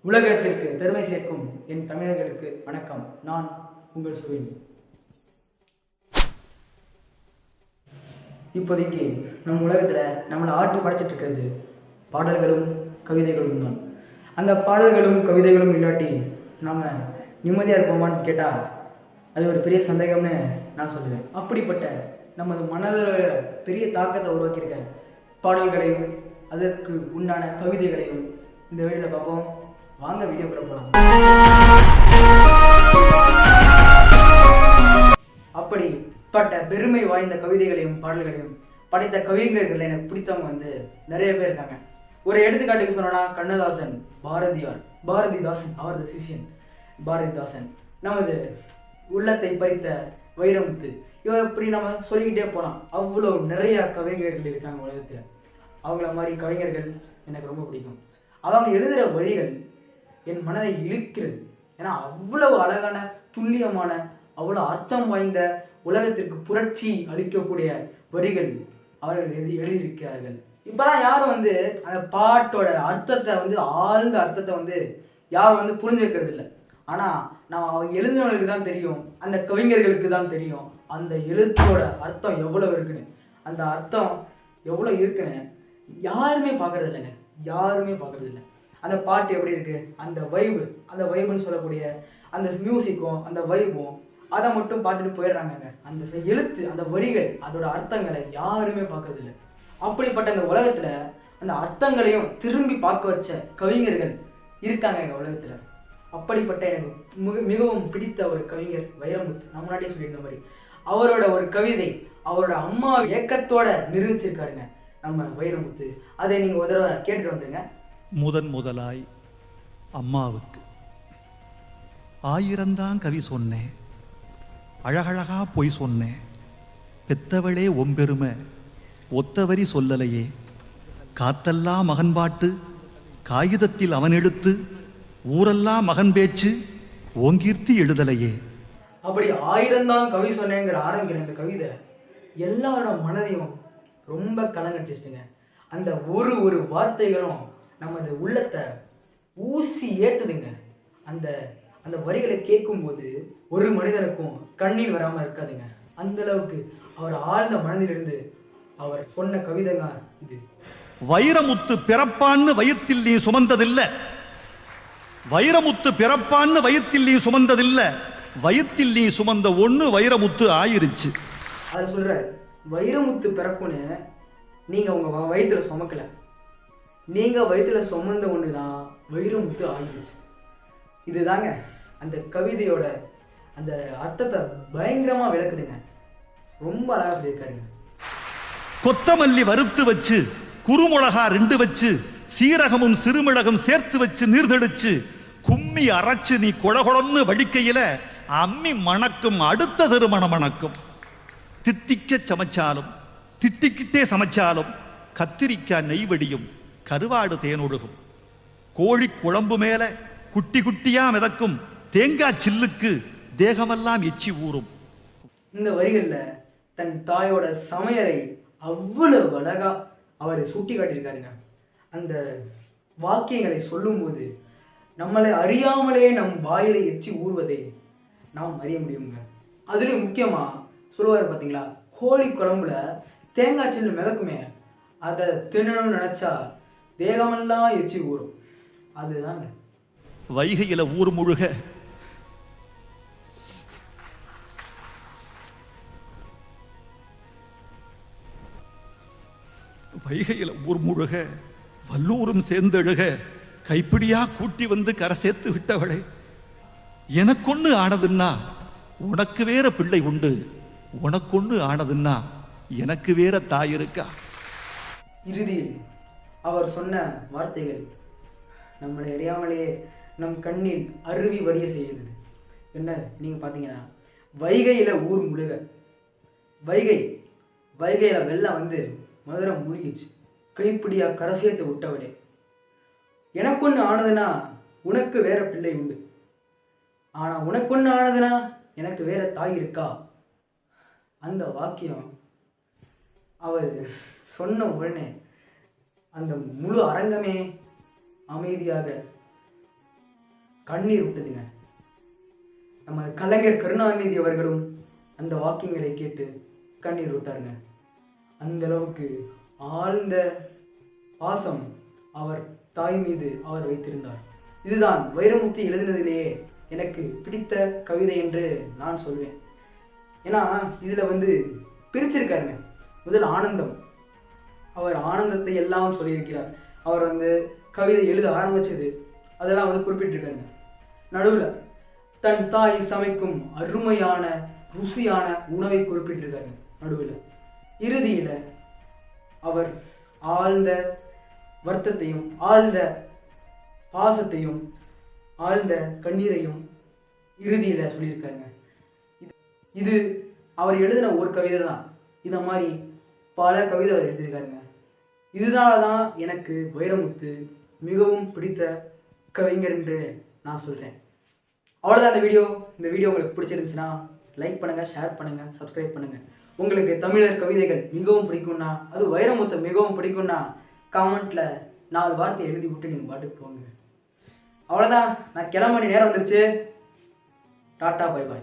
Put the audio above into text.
உலகத்திற்கு பெருமை சேர்க்கும் என் தமிழர்களுக்கு வணக்கம். நான் உங்கள் சுவின். இப்போதைக்கு நம் உலகத்தில் நம்மளை ஆட்டி படைச்சிட்டு இருக்கிறது பாடல்களும் கவிதைகளும் தான். அந்த பாடல்களும் கவிதைகளும் இல்லாட்டி நாம் நிம்மதியாக இருப்போமான்னு கேட்டால் அது ஒரு பெரிய சந்தேகம்னு நான் சொல்லுவேன். அப்படிப்பட்ட நமது மனதில் பெரிய தாக்கத்தை உருவாக்கியிருக்க பாடல்களையும் அதற்கு உண்டான கவிதைகளையும் இந்த வீடியோவில் பார்ப்போம். வாங்க வீடியோக்குள்ள போகலாம். அப்படிப்பட்ட பெருமை வாய்ந்த கவிதைகளையும் பாடல்களையும் படைத்த கவிஞர்கள் எனக்கு பிடித்தவங்க நிறைய பேர் இருக்காங்க. ஒரு எடுத்துக்காட்டுக்கு சொன்னோன்னா கண்ணதாசன், பாரதிதாசன் அவரது சிஷியன் பாரதிதாசன், நமது உள்ளத்தை பறித்த வைரமுத்து. இவர் இப்படி நம்ம சொல்லிக்கிட்டே போகலாம். அவ்வளோ நிறைய கவிஞர்கள் இருக்காங்க உலகத்தில். அவங்கள மாதிரி கவிஞர்கள் எனக்கு ரொம்ப பிடிக்கும். அவங்க எழுதுகிற வரிகள் என் மனதை இழுக்கிறது. ஏன்னா அவ்வளவு அழகான, துல்லியமான, அவ்வளோ அர்த்தம் வாய்ந்த, உலகத்திற்கு புரட்சி அளிக்கக்கூடிய வரிகள் அவர்கள் எழுதியிருக்கிறார்கள். இப்போலாம் யாரும் அந்த பாட்டோட அர்த்தத்தை ஆழ்ந்த அர்த்தத்தை யாரும் புரிஞ்சுக்கிறது இல்லை. ஆனால் நான் அவங்க எழுதினவங்களுக்கு தான் தெரியும், அந்த கவிஞர்களுக்கு தான் தெரியும் அந்த எழுத்தோட அர்த்தம் எவ்வளோ இருக்குன்னு. அந்த அர்த்தம் எவ்வளோ இருக்குன்னு யாருமே பார்க்கறது இல்லைங்க. யாருமே பார்க்கறது இல்லை. அந்த பாட்டு எப்படி இருக்குது, அந்த வைபுன்னு சொல்லக்கூடிய அந்த மியூசிக்கும் அந்த வைபும் அதை மட்டும் பார்த்துட்டு போயிடுறாங்க. அந்த எழுத்து, அந்த வரிகள், அதோட அர்த்தங்களை யாருமே பார்க்கறது இல்லை. அப்படிப்பட்ட அந்த உலகத்தில் அந்த அர்த்தங்களையும் திரும்பி பார்க்க வச்ச கவிஞர்கள் இருக்காங்க எங்கள் உலகத்தில். அப்படிப்பட்ட எனக்கு மிகவும் பிடித்த ஒரு கவிஞர் வைரமுத்து. நான் முன்னாடியே சொல்லியிருந்த மாதிரி அவரோட ஒரு கவிதை அவரோட அம்மா ஏக்கத்தோட நிரூபிச்சிருக்காருங்க நம்ம வைரமுத்து. அதை நீங்கள் ஒரு தடவை கேட்டுட்டு வந்துங்க. முதலாய் அம்மாவுக்கு 1000 கவி சொன்னேன், அழகழகா பொய் சொன்னேன், பெத்தவளே ஒம்பெருமை ஒத்தவரி சொல்லலையே, காத்தெல்லாம் மகன் பாட்டு காகிதத்தில் அவன் எடுத்து, ஊரெல்லாம் மகன் பேச்சு ஓங்கீர்த்தி எழுதலையே. அப்படி 1000 கவி சொன்னேங்கிற ஆரம்பிக்கிற இந்த கவிதை எல்லாரோட மனதையும் ரொம்ப கலங்கடிச்சிச்சுங்க. அந்த ஒரு வார்த்தைகளும் நமது உள்ளத்தை ஊசி ஏற்றுதுங்க. அந்த அந்த வரிகளை கேட்கும்போது ஒரு மனிதனுக்கும் கண்ணீர் வராமல் இருக்காதுங்க. அந்த அளவுக்கு அவர் ஆழ்ந்த மனதிலிருந்து அவர் சொன்ன கவிதை தான் இது. வைரமுத்து பிறப்பான்னு வயிற்றில் நீ சுமந்ததில்லை, வைரமுத்து பிறப்பான்னு வயிற்றில் நீ சுமந்ததில்லை, வயிற்றில் நீ சுமந்த ஒண்ணு வைரமுத்து ஆயிருச்சு. அதை சொல்றாரு, வைரமுத்து பிறப்புன்னு நீங்க உங்க வயிற்றுல சுமக்கல, நீங்க வயிற்றுல சுமந்த ஒண்ணுதான் வைரமுத்து ஆயிருச்சு. இதுதாங்க அந்த கவிதையோட அந்த அர்த்தத்தை பயங்கரமா விளக்குதுங்க. ரொம்ப அழகா சொல்லியிருக்காருங்க. கொத்தமல்லி வறுத்து வச்சு, குறுமுளகா 2 வச்சு, சீரகமும் சிறுமிளகும் சேர்த்து வச்சு நீர் தெளிச்சு கும்மி அரைச்சு நீ கொழகொழன்னு வடிக்கையில அம்மி மணக்கும், அடுத்த திருமணம் மணக்கும். தித்திக்க சமைச்சாலும் திட்டிக்கிட்டே சமைச்சாலும் கத்திரிக்காய் நெய்வடியும், கருவாடு தேனொழுகும், கோழி குழம்பு மேல குட்டி குட்டியா மிதக்கும் தேங்காய் சில்லுக்கு தேகமெல்லாம் எச்சி ஊறும். இந்த வரிகள்ல தன் தாயோட சமையலை அவ்வளவு அழகா அவர் சுட்டி காட்டியிருக்காருங்க. அந்த வாக்கியங்களை சொல்லும்போது நம்மளை அறியாமலே நம் வாயிலை எச்சி ஊறுவதை நாம் அறிய முடியுங்க. அதுலேயும் முக்கியமாக சொல்லுவார் பார்த்தீங்களா, கோழி குழம்புல தேங்காய் சில்லு மிதக்குமே, அதை தின்னணும்னு நினச்சா தேகமெல்லாம் எச்சி ஊறும். அதுதாங்க வைகையில ஊர் முழுக வல்லூரும் சேர்ந்தெழுக கைப்பிடியா கூட்டி வந்து கரை சேர்த்து விட்டவளே, எனக்கொன்னு ஆனதுன்னா உனக்கு வேற பிள்ளை உண்டு, உனக்கொன்னு ஆனதுன்னா எனக்கு வேற தாய் இருக்கா. இறுதியில் அவர் சொன்ன வார்த்தைகள் நம்மளை அறியாமலேயே நம் கண்ணில் அருவி வடிய செய்யுது. என்ன நீங்கள் பார்த்தீங்கன்னா, வைகையில் ஊர் முழுக, வைகையில் வெள்ளம் மதுரை மூழ்கிச்சு, கைப்பிடியா கரை சேர்த்து விட்டவளே, எனக்கொன்று ஆனதுன்னா உனக்கு வேற பிள்ளை உண்டு, ஆனால் உனக்கொன்று ஆனதுன்னா எனக்கு வேற தாய் இருக்கா. அந்த வாக்கியம் அவர் சொன்ன உடனே அந்த முழு அரங்கமே அமைதியாக கண்ணீர் விட்டதுங்க. நம்ம கலைஞர் கருணாநிதி அவர்களும் அந்த வாக்கியங்களை கேட்டு கண்ணீர் விட்டாருங்க. அந்த அளவுக்கு ஆழ்ந்த பாசம் அவர் தாய் மீது அவர் வைத்திருந்தார். இதுதான் வைரமுத்து எழுதினதிலேயே எனக்கு பிடித்த கவிதை என்று நான் சொல்வேன். ஏன்னா இதில் வந்து பிரிச்சிருக்காருங்க. முதல் ஆனந்தம், அவர் ஆனந்தத்தை எல்லாம் சொல்லியிருக்கிறார். அவர் வந்து கவிதை எழுத ஆரம்பித்தது அதெல்லாம் வந்து குறிப்பிட்டிருக்காருங்க. நடுவில் தன் தாய் சமைக்கும் அருமையான ருசியான உணவை குறிப்பிட்டிருக்காரு. நடுவில் இறுதியில் அவர் ஆழ்ந்த வருத்தத்தையும் ஆழ்ந்த பாசத்தையும் ஆழ்ந்த கண்ணீரையும் இறுதியில் சொல்லியிருக்காருங்க. இது அவர் எழுதின ஒரு கவிதை தான். இதை மாதிரி பல கவிதை அவர் எழுதியிருக்காருங்க. இதனால தான் எனக்கு வைரமுத்து மிகவும் பிடித்த கவிஞர் என்று நான் சொல்கிறேன். அவ்வளோதான் இந்த வீடியோ உங்களுக்கு பிடிச்சிருந்துச்சுன்னா லைக் பண்ணுங்கள், ஷேர் பண்ணுங்கள், சப்ஸ்கிரைப் பண்ணுங்கள். உங்களுக்கு தமிழர் கவிதைகள் மிகவும் பிடிக்கும்னா, அது வைரமுத்து மிகவும் பிடிக்கும்னா காமெண்ட்டில் 4 வார்த்தை எழுதி விட்டு நீங்கள் பாட்டுக்கு போங்க. அவ்வளோதான், நான் கிளம்ப வேண்டிய நேரம் வந்துருச்சு. Tata, bye bye.